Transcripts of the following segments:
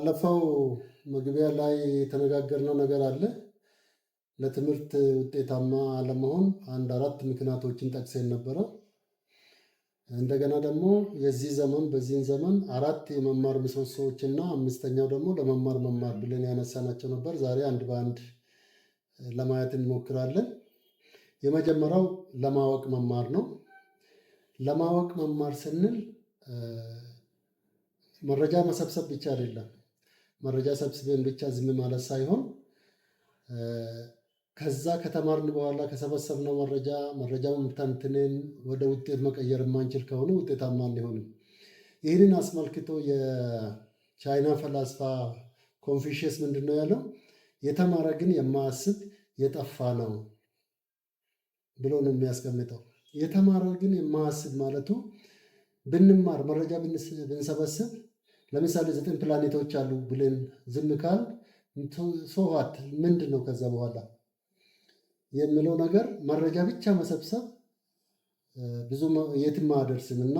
ባለፈው መግቢያ ላይ የተነጋገርነው ነገር አለ። ለትምህርት ውጤታማ አለመሆን አንድ አራት ምክንያቶችን ጠቅሰን ነበረ። እንደገና ደግሞ የዚህ ዘመን በዚህን ዘመን አራት የመማር ምሰሶዎችና አምስተኛው ደግሞ ለመማር መማር ብለን ያነሳናቸው ነበር። ዛሬ አንድ በአንድ ለማየት እንሞክራለን። የመጀመሪያው ለማወቅ መማር ነው። ለማወቅ መማር ስንል መረጃ መሰብሰብ ብቻ አይደለም። መረጃ ሰብስበን ብቻ ዝም ማለት ሳይሆን ከዛ ከተማርን በኋላ ከሰበሰብነው መረጃውን ተንትነን ወደ ውጤት መቀየር የማንችል ከሆነ ውጤታማ አንሆንም። ይህንን አስመልክቶ የቻይና ፈላስፋ ኮንፊሽየስ ምንድን ነው ያለው? የተማረ ግን የማያስብ የጠፋ ነው ብሎ ነው የሚያስቀምጠው። የተማረ ግን የማያስብ ማለቱ ብንማር መረጃ ብንሰበስብ ለምሳሌ 9 ፕላኔቶች አሉ ብለን ዝም ካል ሶዋት ምንድን ነው ከዛ በኋላ የሚለው ነገር መረጃ ብቻ መሰብሰብ ብዙ የትም አያደርስም እና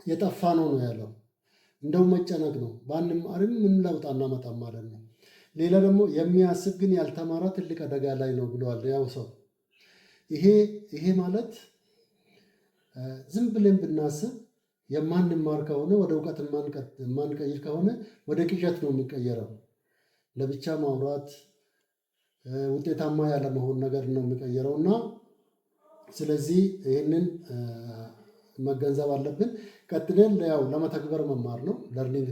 የጠፋ ነው ያለው። እንደውም መጨነቅ ነው። ባንማርም ምን ለውጥ አናመጣም ማለት ነው። ሌላ ደግሞ የሚያስብ ግን ያልተማረ ትልቅ አደጋ ላይ ነው ብለዋል ያው ሰው። ይሄ ማለት ዝም ብለን ብናስብ የማንማር ከሆነ ወደ እውቀት የማንቀይር ከሆነ ወደ ቅዠት ነው የሚቀየረው። ለብቻ ማውራት ውጤታማ ያለመሆን ነገር ነው የሚቀየረው እና ስለዚህ ይህንን መገንዘብ አለብን። ቀጥለን ያው ለመተግበር መማር ነው። ለርኒንግ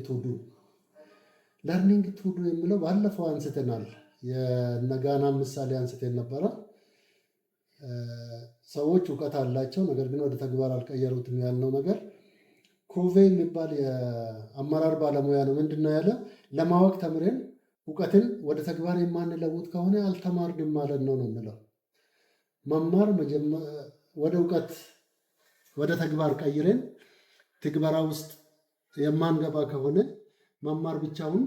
ቱ ዱ የሚለው ባለፈው አንስተናል። የነጋና ምሳሌ አንስተን ነበረ። ሰዎች እውቀት አላቸው፣ ነገር ግን ወደ ተግባር አልቀየሩትም ያልነው ነገር ኮቬ የሚባል የአመራር ባለሙያ ነው። ምንድን ነው ያለ? ለማወቅ ተምረን እውቀትን ወደ ተግባር የማንለውጥ ከሆነ አልተማርንም ማለት ነው የሚለው። መማር ወደ እውቀት ወደ ተግባር ቀይረን ትግበራ ውስጥ የማንገባ ከሆነ መማር ብቻውን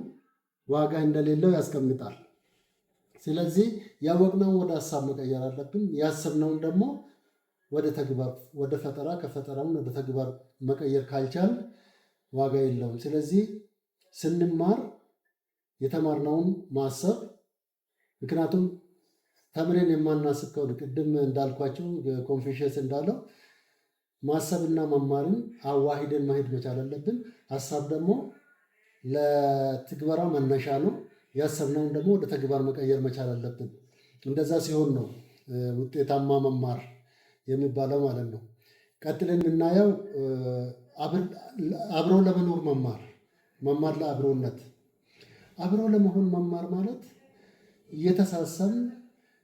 ዋጋ እንደሌለው ያስቀምጣል። ስለዚህ ያወቅነውን ወደ ሀሳብ መቀየር አለብን። ያሰብነውን ደግሞ ወደ ተግባር ወደ ፈጠራ፣ ከፈጠራውን ወደ ተግባር መቀየር ካልቻል ዋጋ የለውም። ስለዚህ ስንማር የተማርነውን ማሰብ፣ ምክንያቱም ተምሬን የማናስብ ከሆነ ቅድም እንዳልኳቸው ኮንፊሽየስ እንዳለው ማሰብና መማርን አዋሂደን መሄድ መቻል አለብን። ሀሳብ ደግሞ ለትግበራ መነሻ ነው። ያሰብነውን ደግሞ ወደ ተግባር መቀየር መቻል አለብን። እንደዛ ሲሆን ነው ውጤታማ መማር የሚባለው ማለት ነው። ቀጥለን የምናየው አብሮ ለመኖር መማር ለአብሮነት። አብሮ ለመሆን መማር ማለት እየተሳሰብን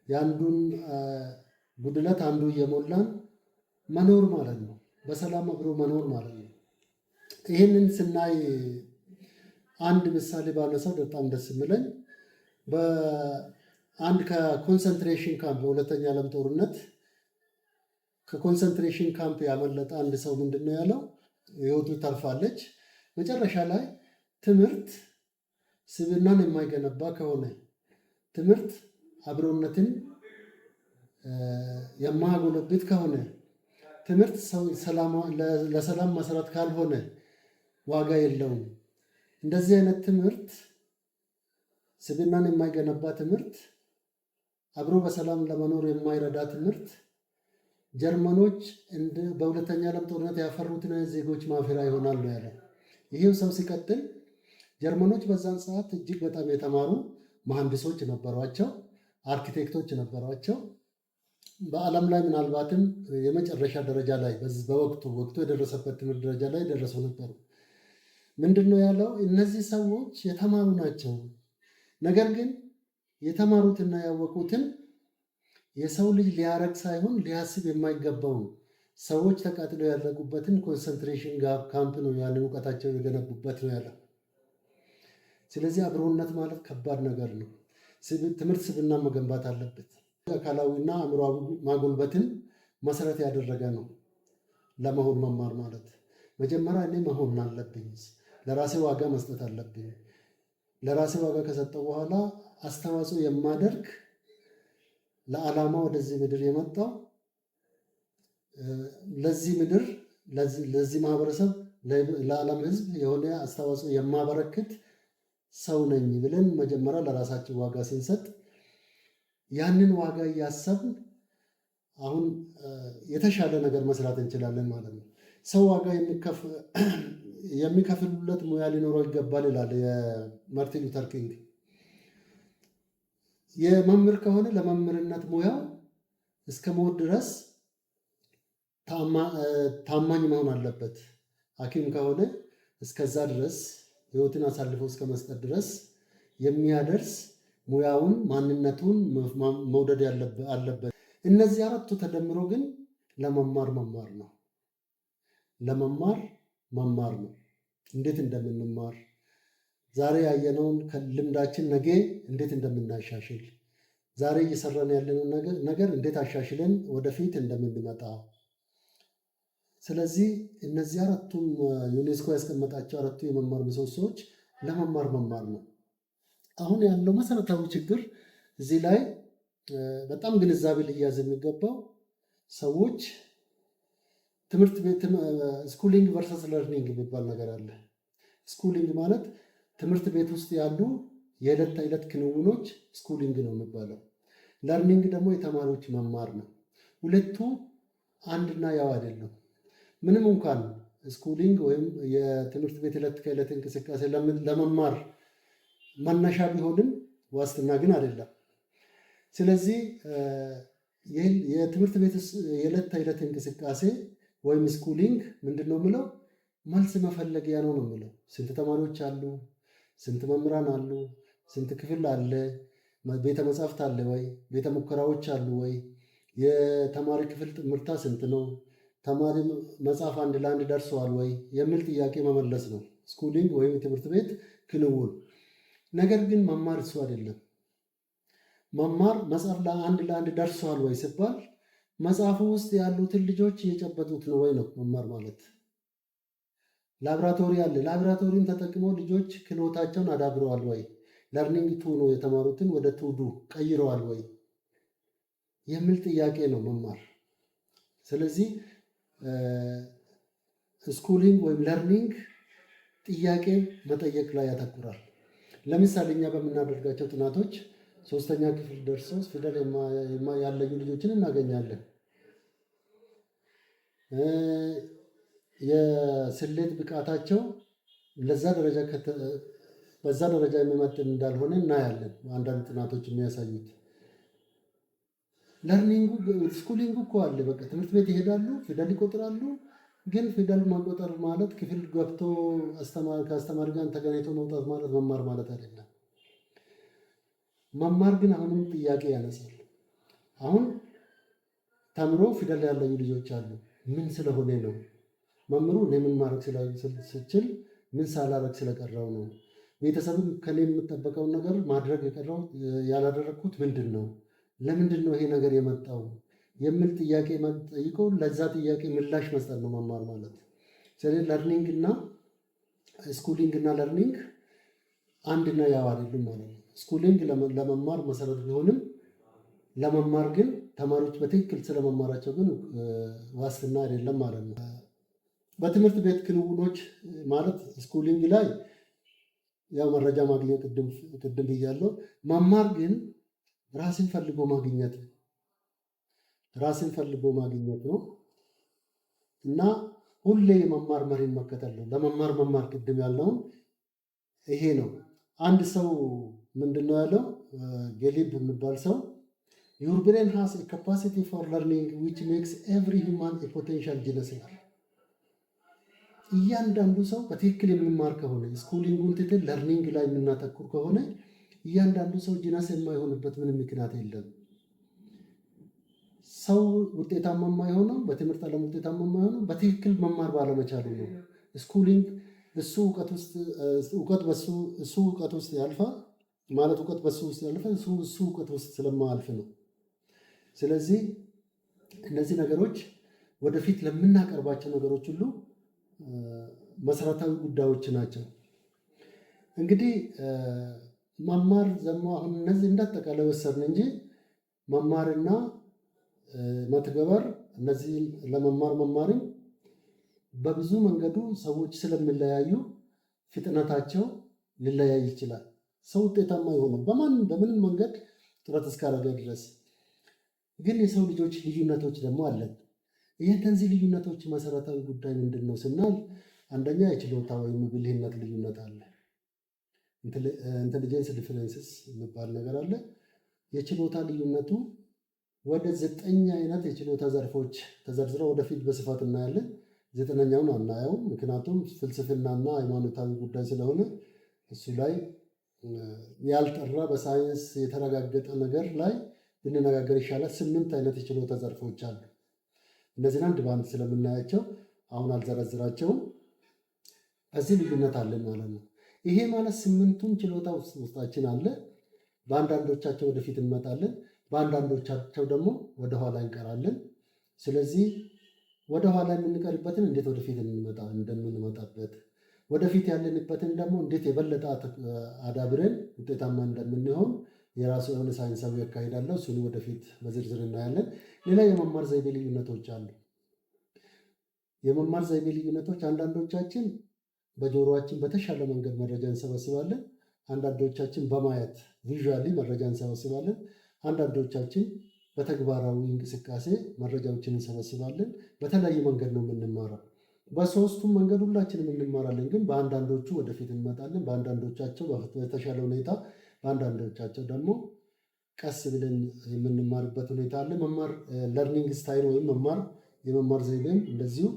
የአንዱን ጉድለት አንዱ እየሞላን መኖር ማለት ነው። በሰላም አብሮ መኖር ማለት ነው። ይህንን ስናይ አንድ ምሳሌ ባነሳው በጣም ደስ የሚለኝ በአንድ ከኮንሰንትሬሽን ካምፕ በሁለተኛ ዓለም ጦርነት ከኮንሰንትሬሽን ካምፕ ያመለጠ አንድ ሰው ምንድን ነው ያለው? ህይወቱ ተርፋለች። መጨረሻ ላይ ትምህርት ስብዕናን የማይገነባ ከሆነ፣ ትምህርት አብሮነትን የማያጎለብት ከሆነ፣ ትምህርት ለሰላም መሰረት ካልሆነ ዋጋ የለውም። እንደዚህ አይነት ትምህርት፣ ስብዕናን የማይገነባ ትምህርት፣ አብሮ በሰላም ለመኖር የማይረዳ ትምህርት ጀርመኖች በሁለተኛ ዓለም ጦርነት ያፈሩትን ዜጎች ማፍሪያ ይሆናል ነው ያለው። ይሄው ሰው ሲቀጥል ጀርመኖች በዛን ሰዓት እጅግ በጣም የተማሩ መሐንዲሶች ነበሯቸው፣ አርኪቴክቶች ነበሯቸው። በዓለም ላይ ምናልባትም የመጨረሻ ደረጃ ላይ ወቅቱ የደረሰበት ትምህርት ደረጃ ላይ ደረሰው ነበሩ። ምንድን ነው ያለው? እነዚህ ሰዎች የተማሩ ናቸው። ነገር ግን የተማሩትና ያወቁትን የሰው ልጅ ሊያረግ ሳይሆን ሊያስብ የማይገባው ሰዎች ተቃጥለው ያለቁበትን ኮንሰንትሬሽን ካምፕ ነው ያንን እውቀታቸው የገነቡበት ነው ያለው። ስለዚህ አብሮነት ማለት ከባድ ነገር ነው። ትምህርት ስብዕና መገንባት አለበት። አካላዊና አእምሯዊ ማጎልበትን መሰረት ያደረገ ነው ለመሆን መማር ማለት። መጀመሪያ እኔ መሆን አለብኝ፣ ለራሴ ዋጋ መስጠት አለብኝ። ለራሴ ዋጋ ከሰጠው በኋላ አስተዋጽኦ የማደርግ ለዓላማ ወደዚህ ምድር የመጣው ለዚህ ምድር ለዚህ ማህበረሰብ ለዓለም ሕዝብ የሆነ አስተዋጽኦ የማበረክት ሰው ነኝ ብለን መጀመሪያ ለራሳችን ዋጋ ስንሰጥ ያንን ዋጋ እያሰብን አሁን የተሻለ ነገር መስራት እንችላለን ማለት ነው። ሰው ዋጋ የሚከፍሉለት ሙያ ሊኖረው ይገባል ይላል የማርቲን ሉተር ኪንግ። የመምህር ከሆነ ለመምህርነት ሙያው እስከ ሞት ድረስ ታማኝ መሆን አለበት። ሐኪም ከሆነ እስከዛ ድረስ ሕይወትን አሳልፎ እስከ መስጠት ድረስ የሚያደርስ ሙያውን ማንነቱን መውደድ አለበት። እነዚህ አራቱ ተደምሮ ግን ለመማር መማር ነው። ለመማር መማር ነው። እንዴት እንደምንማር ዛሬ ያየነውን ልምዳችን ነገ እንዴት እንደምናሻሽል፣ ዛሬ እየሰራን ያለንን ነገር እንዴት አሻሽለን ወደፊት እንደምንመጣ። ስለዚህ እነዚህ አራቱም ዩኔስኮ ያስቀመጣቸው አራቱ የመማር ምሰሶዎች ለመማር መማር ነው። አሁን ያለው መሰረታዊ ችግር እዚህ ላይ በጣም ግንዛቤ ሊያዝ የሚገባው ሰዎች ትምህርት ቤት ስኩሊንግ ቨርሰስ ለርኒንግ የሚባል ነገር አለ። ስኩሊንግ ማለት ትምህርት ቤት ውስጥ ያሉ የዕለት ተዕለት ክንውኖች ስኩሊንግ ነው የሚባለው። ለርኒንግ ደግሞ የተማሪዎች መማር ነው። ሁለቱ አንድና ያው አይደለም። ምንም እንኳን ስኩሊንግ ወይም የትምህርት ቤት ዕለት ከዕለት እንቅስቃሴ ለመማር መነሻ ቢሆንም ዋስትና ግን አይደለም። ስለዚህ የትምህርት ቤት የዕለት ተዕለት እንቅስቃሴ ወይም ስኩሊንግ ምንድን ነው የምለው? መልስ መፈለጊያ ነው የምለው። ስንት ተማሪዎች አሉ? ስንት መምህራን አሉ? ስንት ክፍል አለ? ቤተ መጻሕፍት አለ ወይ? ቤተ ሙከራዎች አሉ ወይ? የተማሪ ክፍል ጥምርታ ስንት ነው? ተማሪ መጽሐፍ አንድ ለአንድ ደርሰዋል ወይ የሚል ጥያቄ መመለስ ነው ስኩሊንግ ወይም የትምህርት ቤት ክንውን። ነገር ግን መማር እሱ አይደለም። መማር መጽሐፍ አንድ ለአንድ ደርሰዋል ወይ ሲባል መጽሐፉ ውስጥ ያሉትን ልጆች እየጨበጡት ነው ወይ ነው መማር ማለት። ላብራቶሪ አለ። ላብራቶሪን ተጠቅመው ልጆች ክህሎታቸውን አዳብረዋል ወይ? ለርኒንግ ቱ ነው የተማሩትን ወደ ቱዱ ቀይረዋል ወይ የሚል ጥያቄ ነው መማር። ስለዚህ ስኩሊንግ ወይም ለርኒንግ ጥያቄ መጠየቅ ላይ ያተኩራል። ለምሳሌ እኛ በምናደርጋቸው ጥናቶች 3ኛ ክፍል ደርሰው ፊደል ያለዩ ልጆችን እናገኛለን። የስሌት ብቃታቸው በዛ ደረጃ የሚመጥን እንዳልሆነ እናያለን። አንዳንድ ጥናቶች የሚያሳዩት ስኩሊንጉ እኮ አለ። በቃ ትምህርት ቤት ይሄዳሉ፣ ፊደል ይቆጥራሉ። ግን ፊደል መቆጠር ማለት ክፍል ገብቶ ከአስተማሪ ጋር ተገናኝቶ መውጣት ማለት መማር ማለት አይደለም። መማር ግን አሁንም ጥያቄ ያነሳል። አሁን ተምሮ ፊደል ያለዩ ልጆች አሉ። ምን ስለሆነ ነው? መምህሩ እኔ ምን ማድረግ ስችል ምን ሳላረግ ስለቀረው ነው? ቤተሰብም ከኔ የምጠበቀውን ነገር ማድረግ ያላደረግኩት ምንድን ነው? ለምንድን ነው ይሄ ነገር የመጣው የሚል ጥያቄ ጠይቀው ለዛ ጥያቄ ምላሽ መስጠት ነው መማር ማለት። ስለዚህ ለርኒንግ እና ስኩሊንግ እና ለርኒንግ አንድና ያው አይደሉም ማለት ነው። ስኩሊንግ ለመማር መሰረት ቢሆንም ለመማር ግን ተማሪዎች በትክክል ስለመማራቸው ግን ዋስትና አይደለም ማለት ነው። በትምህርት ቤት ክንውኖች ማለት ስኩሊንግ ላይ ያው መረጃ ማግኘት ቅድም ብያለሁ። መማር ግን ራስን ፈልጎ ማግኘት ነው እና ሁሌ የመማር መሪን መከተል ነው። ለመማር መማር ቅድም ያልነውን ይሄ ነው። አንድ ሰው ምንድን ነው ያለው? ጌሊብ የሚባል ሰው your brain has a capacity for learning which makes every human a potential genius ይላል። እያንዳንዱ ሰው በትክክል የሚማር ከሆነ ስኩሊንጉን ትተን ለርኒንግ ላይ የምናተኩር ከሆነ እያንዳንዱ ሰው ጂነስ የማይሆንበት ምንም ምክንያት የለም። ሰው ውጤታማ የማይሆነው በትምህርት ዓለም ውጤታማ የማይሆነው በትክክል መማር ባለመቻሉ ነው። ስኩሊንግ እሱ እውቀት ውስጥ ያልፋል ማለት እውቀት በሱ ውስጥ ያልፋል፣ እሱ እውቀት ውስጥ ስለማያልፍ ነው። ስለዚህ እነዚህ ነገሮች ወደፊት ለምናቀርባቸው ነገሮች ሁሉ መሰረታዊ ጉዳዮች ናቸው። እንግዲህ መማር አሁን እነዚህ እንዳጠቃላይ ወሰድን እንጂ መማርና መተግበር እነዚህ መማርም በብዙ መንገዱ ሰዎች ስለሚለያዩ ፍጥነታቸው ሊለያይ ይችላል። ሰው ውጤታማ የሆነው በምንም መንገድ ጥረት እስካደረገ ድረስ ግን የሰው ልጆች ልዩነቶች ደግሞ አለን። እነዚህ ልዩነቶች መሰረታዊ ጉዳይ ምንድን ነው ስናል አንደኛ የችሎታ ወይም ብልህነት ልዩነት አለ። ኢንቴሊጀንስ ዲፈረንስስ የሚባል ነገር አለ። የችሎታ ልዩነቱ ወደ 9 አይነት የችሎታ ዘርፎች ተዘርዝረው ወደፊት በስፋት እናያለን። 9ኛውን አናየውም፣ ምክንያቱም ፍልስፍናና ሃይማኖታዊ ጉዳይ ስለሆነ እሱ ላይ ያልጠራ በሳይንስ የተረጋገጠ ነገር ላይ ብንነጋገር ይሻላል። 8 አይነት የችሎታ ዘርፎች አሉ። እነዚህን አንድ በአንድ ስለምናያቸው አሁን አልዘረዝራቸውም። እዚህ ልዩነት አለን ማለት ነው። ይሄ ማለት 8ቱም ችሎታ ውስጣችን አለ። በአንዳንዶቻቸው ወደፊት እንመጣለን፣ በአንዳንዶቻቸው ደግሞ ወደኋላ እንቀራለን። ስለዚህ ወደኋላ የምንቀርበትን እንዴት ወደፊት እንደምንመጣበት፣ ወደፊት ያለንበትን ደግሞ እንዴት የበለጠ አዳብረን ውጤታማ እንደምንሆን የራሱ የሆነ ሳይንሳዊ አካሄድ አለው። እሱን ወደፊት በዝርዝር እናያለን። ሌላ የመማር ዘይቤ ልዩነቶች አሉ። የመማር ዘይቤ ልዩነቶች አንዳንዶቻችን በጆሮአችን በተሻለ መንገድ መረጃ እንሰበስባለን። አንዳንዶቻችን በማየት ቪዥዋሊ መረጃ እንሰበስባለን። አንዳንዶቻችን በተግባራዊ እንቅስቃሴ መረጃዎችን እንሰበስባለን። በተለያየ መንገድ ነው የምንማረው። በሶስቱም መንገድ ሁላችንም እንማራለን፣ ግን በአንዳንዶቹ ወደፊት እንመጣለን፣ በአንዳንዶቻቸው በተሻለ ሁኔታ፣ በአንዳንዶቻቸው ደግሞ ቀስ ብለን የምንማርበት ሁኔታ አለ። መማር ለርኒንግ ስታይል ወይም የመማር ዘይቤም እንደዚሁ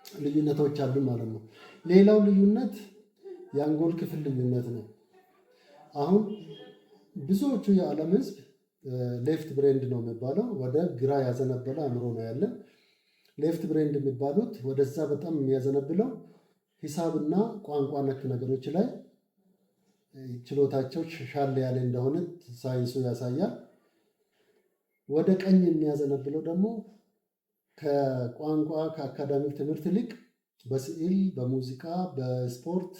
ልዩነቶች አሉ ማለት ነው። ሌላው ልዩነት የአንጎል ክፍል ልዩነት ነው። አሁን ብዙዎቹ የዓለም ሕዝብ ሌፍት ብሬንድ ነው የሚባለው፣ ወደ ግራ ያዘነበለ አእምሮ ነው ያለን። ሌፍት ብሬንድ የሚባሉት ወደዛ በጣም የሚያዘነብለው ሂሳብና ቋንቋ ነክ ነገሮች ላይ ችሎታቸው ሻል ያለ እንደሆነ ሳይንሱ ያሳያል። ወደ ቀኝ የሚያዘነብለው ደግሞ ከቋንቋ ከአካዳሚክ ትምህርት ይልቅ በስዕል፣ በሙዚቃ፣ በስፖርት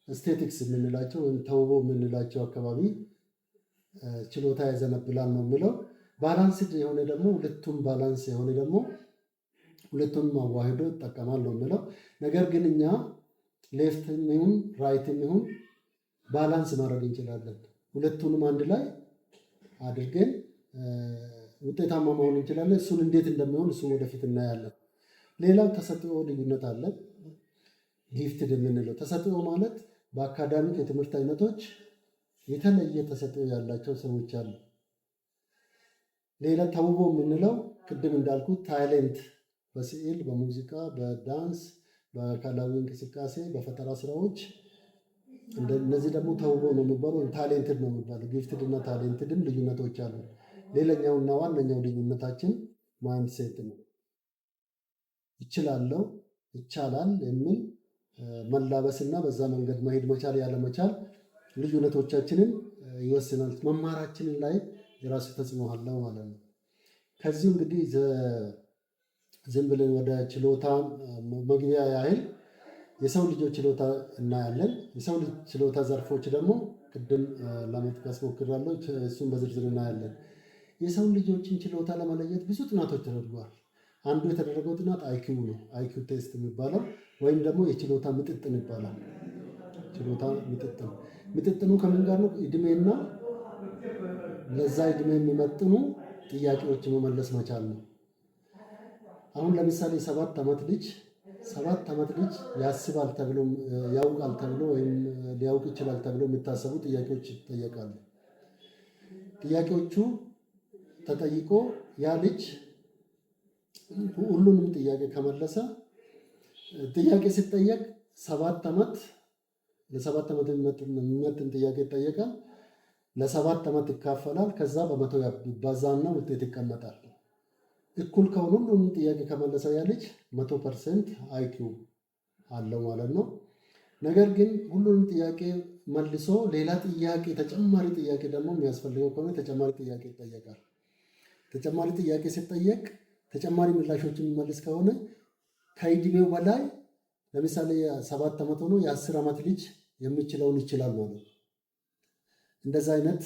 ስቴቲክስ የምንላቸው ወይም ተውቦ የምንላቸው አካባቢ ችሎታ ያዘነብላል ነው የሚለው። ባላንስድ የሆነ ደግሞ ሁለቱም ባላንስ የሆነ ደግሞ ሁለቱም አዋህዶ ይጠቀማል ነው የሚለው። ነገር ግን እኛ ሌፍትም ይሁን ራይትም ይሁን ባላንስ ማድረግ እንችላለን። ሁለቱንም አንድ ላይ አድርገን ውጤታማ መሆን እንችላለን። እሱን እንዴት እንደሚሆን እሱን ወደፊት እናያለን። ሌላው ተሰጥኦ ልዩነት አለ። ጊፍትድ የምንለው ተሰጥኦ ማለት በአካዳሚክ የትምህርት አይነቶች የተለየ ተሰጥኦ ያላቸው ሰዎች አሉ። ሌላ ተውቦ የምንለው ቅድም እንዳልኩት ታይለንት በስዕል፣ በሙዚቃ፣ በዳንስ፣ በአካላዊ እንቅስቃሴ፣ በፈጠራ ስራዎች እነዚህ ደግሞ ተውቦ ነው የሚባሉ፣ ታሌንትድ ነው የሚባሉ። ጊፍትድ እና ታሌንትድም ልዩነቶች አሉ። ሌላኛውና ዋነኛው ልዩነታችን ማይንድሴት ነው። ይችላለው፣ ይቻላል የሚል መላበስና በዛ መንገድ መሄድ መቻል ያለመቻል ልዩነቶቻችንን ይወስናል። መማራችንን ላይ የራሱ ተጽዕኖ አለው ማለት ነው። ከዚሁ እንግዲህ ዝም ብለን ወደ ችሎታ መግቢያ ያህል የሰው ልጆች ችሎታ እናያለን። የሰው ልጅ ችሎታ ዘርፎች ደግሞ ቅድም ለመጥቀስ ሞክራለሁ። እሱን በዝርዝር እናያለን። የሰው ልጆችን ችሎታ ለመለየት ብዙ ጥናቶች ተደርገዋል። አንዱ የተደረገው ጥናት አይኪው ነው። አይኪው ቴስት የሚባለው ወይም ደግሞ የችሎታ ምጥጥን ይባላል። ችሎታ ምጥጥኑ ከምን ጋር ነው? እድሜና ለዛ እድሜ የሚመጥኑ ጥያቄዎች መመለስ መቻል ነው። አሁን ለምሳሌ 7 ዓመት ልጅ ያስባል ተብሎ ያውቃል ተብሎ ወይም ሊያውቅ ይችላል ተብሎ የሚታሰቡ ጥያቄዎች ይጠየቃሉ። ጥያቄዎቹ ተጠይቆ ያ ልጅ ሁሉንም ጥያቄ ከመለሰ ጥያቄ ሲጠየቅ 7 ዓመት ለ7 ዓመት የሚመጥን ጥያቄ ይጠየቃል። ለ7 ዓመት ይካፈላል። ከዛ በመቶ ይባዛና ውጤት ይቀመጣል። እኩል ከሆኑ ሁሉንም ጥያቄ ከመለሰ ያ ልጅ 100% አይኪው አለው ማለት ነው። ነገር ግን ሁሉንም ጥያቄ መልሶ ሌላ ጥያቄ ተጨማሪ ጥያቄ ደግሞ የሚያስፈልገው ከሆነ ተጨማሪ ጥያቄ ይጠየቃል። ተጨማሪ ጥያቄ ሲጠየቅ ተጨማሪ ምላሾችን የሚመልስ ከሆነ ከእድሜው በላይ ለምሳሌ 7 ዓመት ሆኖ የ10 ዓመት ልጅ የሚችለውን ይችላል ማለት ነው። እንደዛ አይነት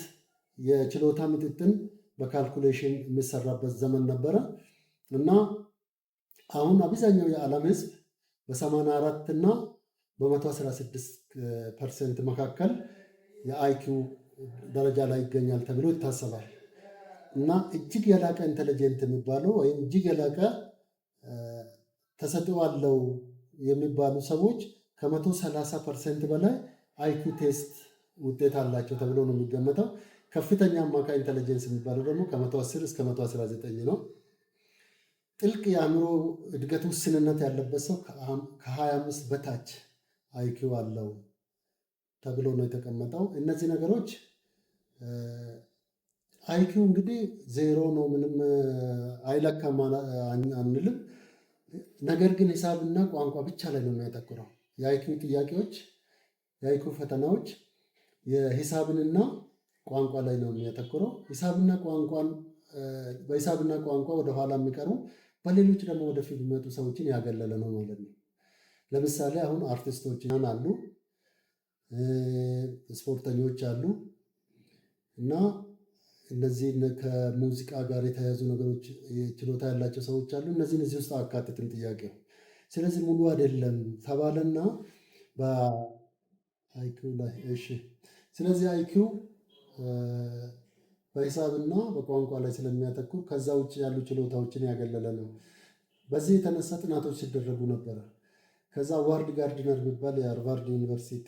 የችሎታ ምጥጥን በካልኩሌሽን የሚሰራበት ዘመን ነበረ እና አሁን አብዛኛው የዓለም ሕዝብ በ84 እና በ116% መካከል የአይኪው ደረጃ ላይ ይገኛል ተብሎ ይታሰባል። እና እጅግ የላቀ ኢንተለጀንት የሚባለው ወይም እጅግ የላቀ ተሰጥኦ አለው የሚባሉ ሰዎች ከ130% በላይ አይኪው ቴስት ውጤት አላቸው ተብሎ ነው የሚገመተው። ከፍተኛ አማካይ ኢንተለጀንስ የሚባለው ደግሞ ከ110 እስከ 119 ነው። ጥልቅ የአእምሮ እድገት ውስንነት ያለበት ሰው ከ25 በታች አይኪው አለው ተብሎ ነው የተቀመጠው። እነዚህ ነገሮች አይኪው እንግዲህ ዜሮ ነው፣ ምንም አይለካም አንልም። ነገር ግን ሂሳብና ቋንቋ ብቻ ላይ ነው የሚያተኩረው። የአይኪው ጥያቄዎች፣ የአይኪው ፈተናዎች የሂሳብንና ቋንቋ ላይ ነው የሚያተኩረው። በሂሳብና ቋንቋ ወደኋላ የሚቀሩ በሌሎች ደግሞ ወደፊት የሚመጡ ሰዎችን ያገለለ ነው ማለት ነው። ለምሳሌ አሁን አርቲስቶች አሉ፣ ስፖርተኞች አሉ እና እነዚህ ከሙዚቃ ጋር የተያያዙ ነገሮች ችሎታ ያላቸው ሰዎች አሉ። እነዚህን እዚህ ውስጥ አካትትም ጥያቄው። ስለዚህ ሙሉ አይደለም ተባለና በአይኪው ላይ እሺ። ስለዚህ አይኪው በሂሳብና በቋንቋ ላይ ስለሚያተኩር ከዛ ውጭ ያሉ ችሎታዎችን ያገለለ ነው። በዚህ የተነሳ ጥናቶች ሲደረጉ ነበረ። ከዛ ዋርድ ጋርድነር የሚባል የሃርቫርድ ዩኒቨርሲቲ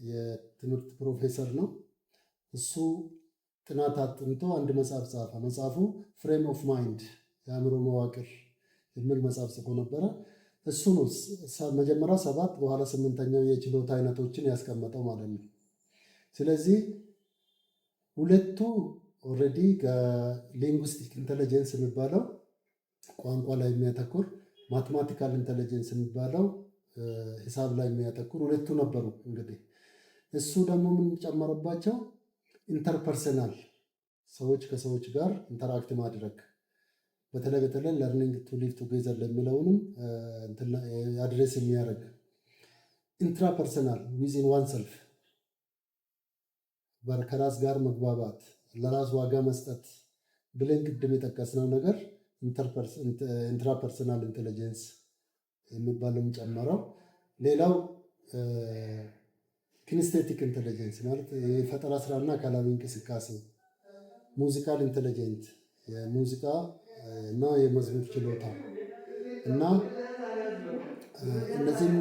የትምህርት ፕሮፌሰር ነው። እሱ ጥናት አጥንቶ አንድ መጽሐፍ ጻፈ። መጽሐፉ ፍሬም ኦፍ ማይንድ የአእምሮ መዋቅር የሚል መጽሐፍ ጽፎ ነበረ። እሱ ነው መጀመሪያ 7 በኋላ 8ኛው የችሎታ አይነቶችን ያስቀመጠው ማለት ነው። ስለዚህ ሁለቱ ኦልሬዲ ከሊንጉስቲክ ኢንቴሊጀንስ የሚባለው ቋንቋ ላይ የሚያተኩር፣ ማትማቲካል ኢንቴሊጀንስ የሚባለው ሂሳብ ላይ የሚያተኩር ሁለቱ ነበሩ። እንግዲህ እሱ ደግሞ ምን ጨመረባቸው? ኢንተርፐርሰናል ሰዎች ከሰዎች ጋር ኢንተራክት ማድረግ፣ በተለይ ለርኒንግ ቱ ሊቭ ቱጌዘር ለሚለውንም አድሬስ የሚያደርግ ኢንትራፐርሰናል ዊዝን ዋን ሰልፍ ከራስ ጋር መግባባት፣ ለራስ ዋጋ መስጠት ብለን ቅድም የጠቀስነው ነገር ኢንትራፐርሰናል ኢንቴሊጀንስ የሚባለውን ጨመረው። ሌላው ኪንስቴቲክ ኢንቴሊጀንስ ማለት የፈጠራ ስራና አካላዊ እንቅስቃሴ፣ ሙዚካል ኢንቴሊጀንት የሙዚቃ እና የመዝሙር ችሎታ እና እነዚህን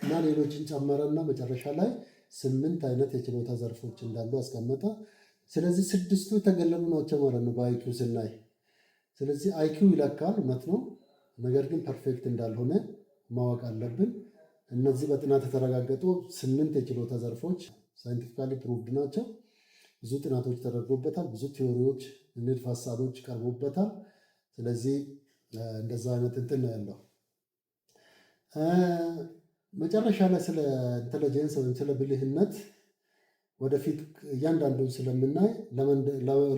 እና ሌሎችን ጨመረና መጨረሻ ላይ 8 አይነት የችሎታ ዘርፎች እንዳሉ አስቀመጠ። ስለዚህ 6ቱ የተገለሉ ናቸው ማለት ነው በአይኪው ስናይ። ስለዚህ አይኪው ይለካል፣ እውነት ነው። ነገር ግን ፐርፌክት እንዳልሆነ ማወቅ አለብን። እነዚህ በጥናት የተረጋገጡ 8 የችሎታ ዘርፎች ሳይንቲፊካሊ ፕሩቭድ ናቸው። ብዙ ጥናቶች ተደርጎበታል። ብዙ ቲዎሪዎች፣ ንድፍ ሀሳቦች ቀርቦበታል። ስለዚህ እንደዛ አይነት እንትን ነው ያለው። መጨረሻ ላይ ስለ ኢንቴሊጀንስ ወይም ስለ ብልህነት ወደፊት እያንዳንዱን ስለምናይ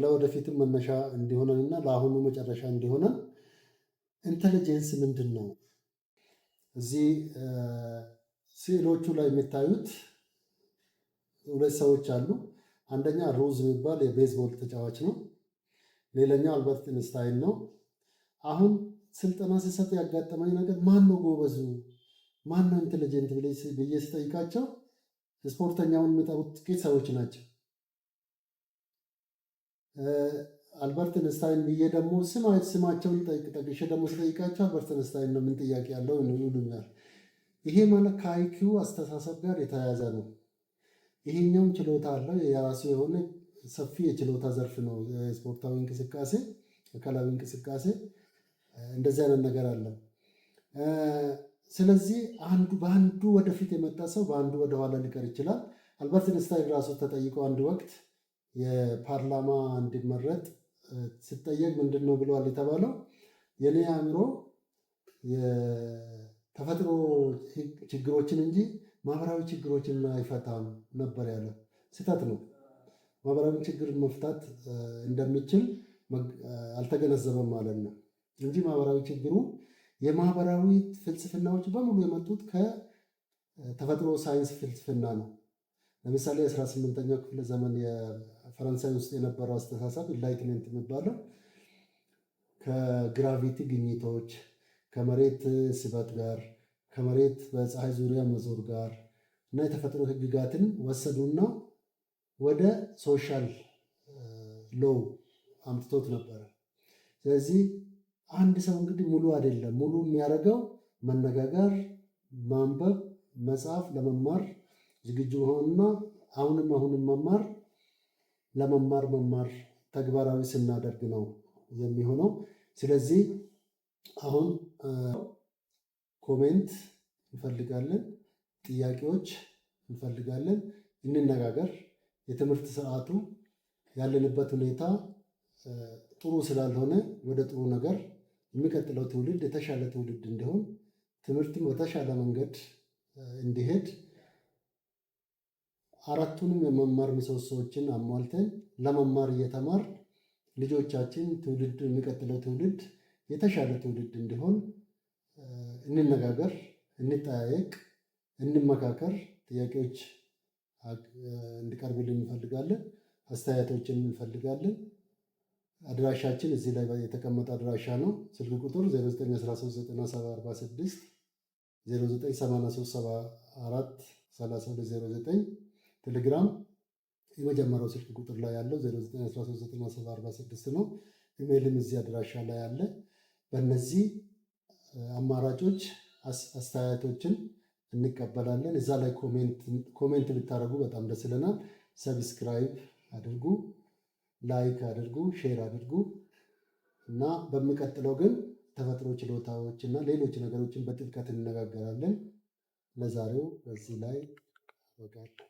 ለወደፊትም መነሻ እንዲሆነንና ለአሁኑ መጨረሻ እንዲሆነን ኢንቴሊጀንስ ምንድን ነው? እዚህ ስዕሎቹ ላይ የሚታዩት 2 ሰዎች አሉ። አንደኛ ሮዝ የሚባል የቤዝቦል ተጫዋች ነው። ሌላኛው አልበርት ኢንስታይን ነው። አሁን ስልጠና ሲሰጥ ያጋጠመኝ ነገር ማን ነው ጎበዙ፣ ማን ነው ኢንቴሊጀንት ብዬ ስጠይቃቸው ስፖርተኛውን የሚጠሩት ጥቂት ሰዎች ናቸው። አልበርት ኢንስታይን ብዬ ደግሞ ስማቸውን ጠቅሼ ደግሞ ስጠይቃቸው አልበርት ኢንስታይን ነው፣ ምን ጥያቄ ያለው ይሉኛል። ይሄ ማለት ከአይኪው አስተሳሰብ ጋር የተያያዘ ነው። ይሄኛውም ችሎታ አለው፣ የራሱ የሆነ ሰፊ የችሎታ ዘርፍ ነው። የስፖርታዊ እንቅስቃሴ፣ አካላዊ እንቅስቃሴ እንደዚህ አይነት ነገር አለ። ስለዚህ በአንዱ ወደፊት የመጣ ሰው በአንዱ ወደኋላ ሊቀር ይችላል። አልበርት ኢንስታይን ራሱ ተጠይቀው አንድ ወቅት የፓርላማ እንዲመረጥ ሲጠየቅ ምንድን ነው ብለዋል የተባለው? የኔ አእምሮ የተፈጥሮ ችግሮችን እንጂ ማህበራዊ ችግሮችን አይፈታም ነበር ያለው። ስህተት ነው። ማህበራዊ ችግር መፍታት እንደሚችል አልተገነዘበም ማለት ነው እንጂ ማህበራዊ ችግሩ የማህበራዊ ፍልስፍናዎች በሙሉ የመጡት ከተፈጥሮ ሳይንስ ፍልስፍና ነው። ለምሳሌ 18ኛው ክፍለ ዘመን የፈረንሳይ ውስጥ የነበረው አስተሳሰብ ኢንላይትመንት የሚባለው ከግራቪቲ ግኝቶች፣ ከመሬት ስበት ጋር፣ ከመሬት በፀሐይ ዙሪያ መዞር ጋር እና የተፈጥሮ ህግጋትን ወሰዱና ወደ ሶሻል ሎው አምጥቶት ነበረ። ስለዚህ አንድ ሰው እንግዲህ ሙሉ አይደለም። ሙሉ የሚያደርገው መነጋገር፣ ማንበብ፣ መጽሐፍ፣ ለመማር ዝግጁ መሆንና አሁንም መማር ተግባራዊ ስናደርግ ነው የሚሆነው። ስለዚህ አሁን ኮሜንት እንፈልጋለን፣ ጥያቄዎች እንፈልጋለን፣ እንነጋገር። የትምህርት ስርዓቱ ያለንበት ሁኔታ ጥሩ ስላልሆነ ወደ ጥሩ ነገር የሚቀጥለው ትውልድ የተሻለ ትውልድ እንዲሆን ትምህርትም በተሻለ መንገድ እንዲሄድ አራቱንም የመማር ምሰሶዎችን አሟልተን ለመማር እየተማር ልጆቻችን የሚቀጥለው ትውልድ የተሻለ ትውልድ እንዲሆን እንነጋገር፣ እንጠያየቅ፣ እንመካከር። ጥያቄዎች እንዲቀርብልን እንፈልጋለን። አስተያየቶችን እንፈልጋለን። አድራሻችን እዚህ ላይ የተቀመጠ አድራሻ ነው። ስልክ ቁጥር 09139746 0983743209 ቴሌግራም የመጀመሪያው ስልክ ቁጥር ላይ ያለው 09139746 ነው። ኢሜይልም እዚህ አድራሻ ላይ አለ። በእነዚህ አማራጮች አስተያየቶችን እንቀበላለን። እዛ ላይ ኮሜንት ብታደርጉ በጣም ደስ ይለናል። ሰብስክራይብ አድርጉ፣ ላይክ አድርጉ፣ ሼር አድርጉ እና በሚቀጥለው ግን ተፈጥሮ ችሎታዎች እና ሌሎች ነገሮችን በጥልቀት እንነጋገራለን። ለዛሬው በዚህ ላይ አበቃለሁ።